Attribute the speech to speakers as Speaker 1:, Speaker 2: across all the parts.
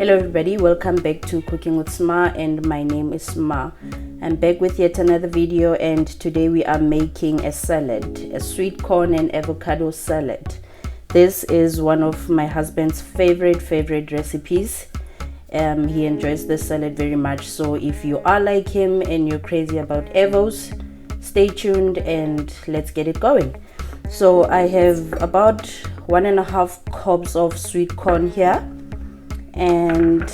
Speaker 1: Hello everybody, welcome back to Cooking with Sma, and my name is Sma. I'm back with yet another video, and today we are making a salad, a sweet corn and avocado salad. This is one of my husband's favorite recipes. He enjoys this salad very much, so if you are like him and you're crazy about avos, stay tuned and let's get it going. So I have about 1.5 cups of sweet corn here, and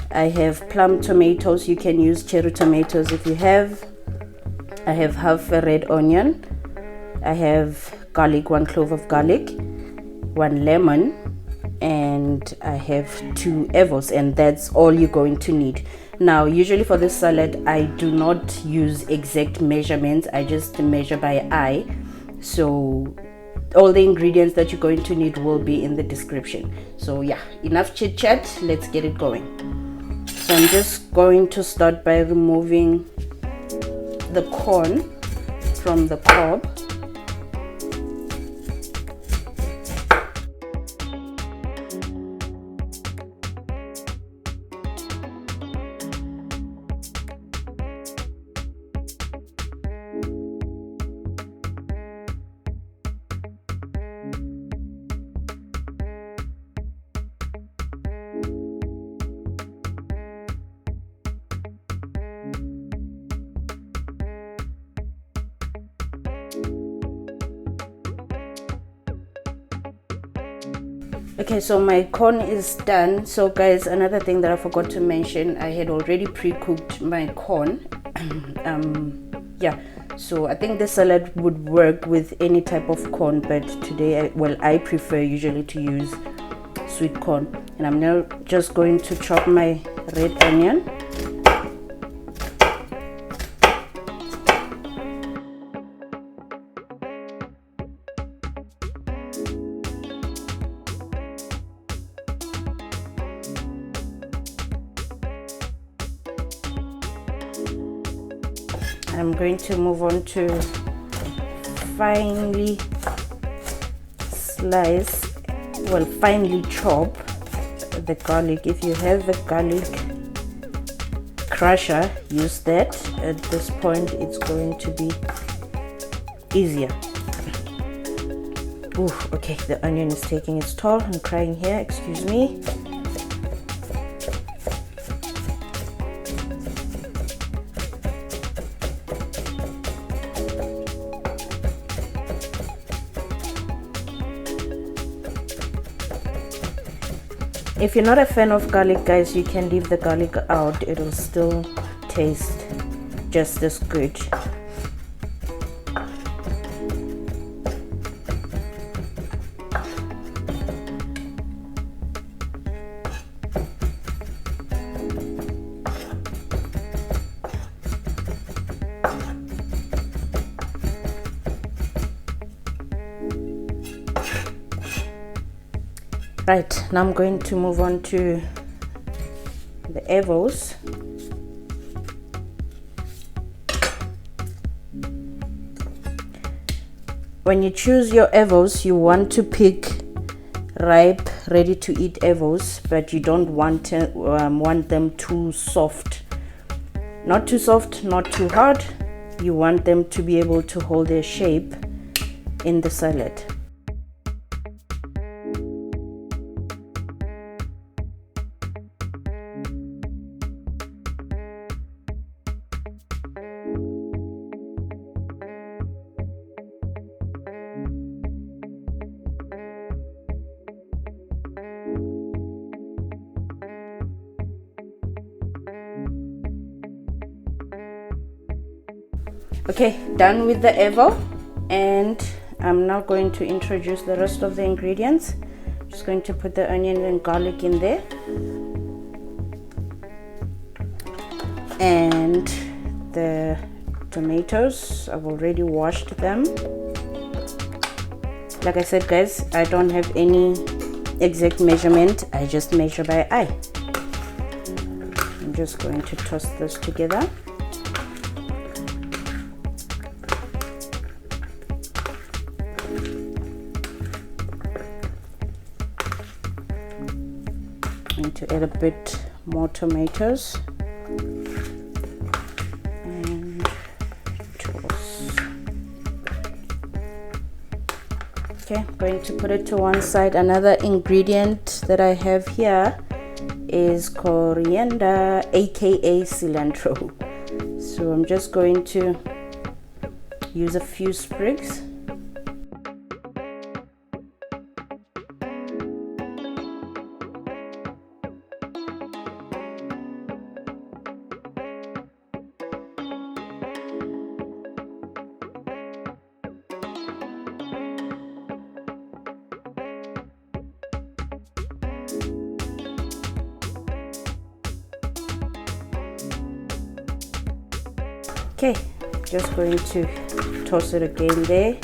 Speaker 1: I have plum tomatoes. You can use cherry tomatoes if you have. I have half a red onion. I have garlic, 1 clove of garlic, 1 lemon, and I have 2 avos, and that's all you're going to need. Now, usually for this salad, I do not use exact measurements. I just measure by eye. So all the ingredients that you're going to need will be in the description. So yeah, enough chit chat, let's get it going. So I'm just going to start by removing the corn from the cob. Okay, so my corn is done. So guys, another thing that I forgot to mention, I had already pre-cooked my corn. Yeah, so I think the salad would work with any type of corn, but today I prefer usually to use sweet corn. And I'm now just going to chop my red onion. I'm going to move on to finely finely chop the garlic. If you have a garlic crusher, use that. At this point, it's going to be easier. Ooh, okay, the onion is taking its toll. I'm crying here, excuse me. If you're not a fan of garlic, guys, you can leave the garlic out. It'll still taste just as good. Right, now I'm going to move on to the avos. When you choose your avos, you want to pick ripe, ready to eat avos, but you don't want them too soft. Not too soft, not too hard. You want them to be able to hold their shape in the salad. Okay, done with the avo, and I'm now going to introduce the rest of the ingredients. Just going to put the onion and garlic in there, and the tomatoes. I've already washed them. Like I said, guys, I don't have any exact measurement. I just measure by eye. I'm just going to toss this together. going to add a bit more tomatoes and toss. Okay, I'm going to put it to one side. Another ingredient that I have here is coriander, aka cilantro. So I'm just going to use a few sprigs. Okay, just going to toss it again there.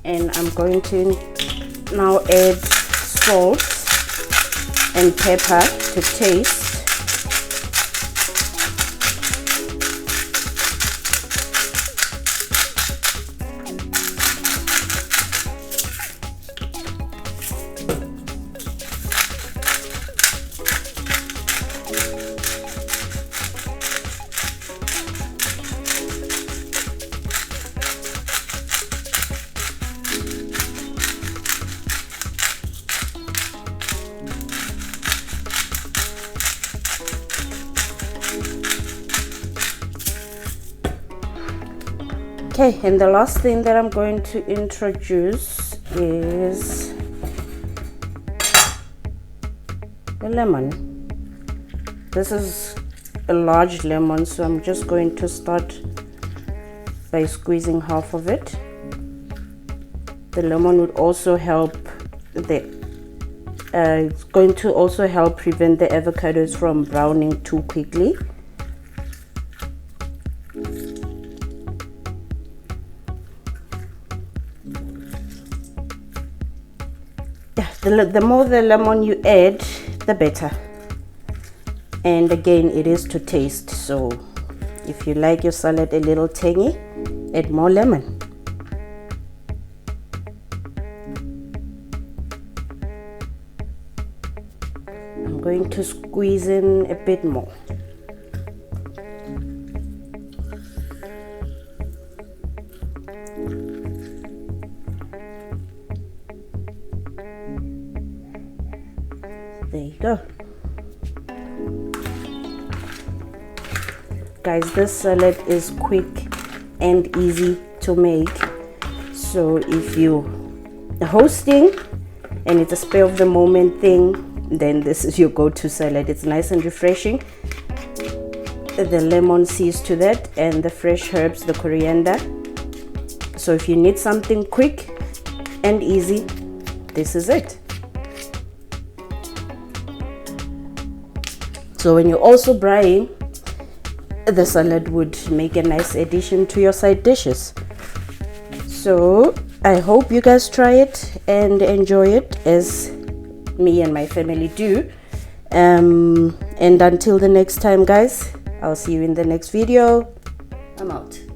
Speaker 1: And I'm going to now add salt and pepper to taste. Okay, and the last thing that I'm going to introduce is the lemon. This is a large lemon, so I'm just going to start by squeezing half of it. The lemon would also help it's going to also help prevent the avocados from browning too quickly. The more the lemon you add, the better. And again, it is to taste, so if you like your salad a little tangy, add more lemon. I'm going to squeeze in a bit more. There you go. Guys, this salad is quick and easy to make. So if you're hosting and it's a spur of the moment thing, then this is your go-to salad. It's nice and refreshing. The lemon sees to that, and the fresh herbs, the coriander. So if you need something quick and easy, this is it. So when you're also braaiing, the salad would make a nice addition to your side dishes. So I hope you guys try it and enjoy it as me and my family do. And until the next time, guys, I'll see you in the next video. I'm out.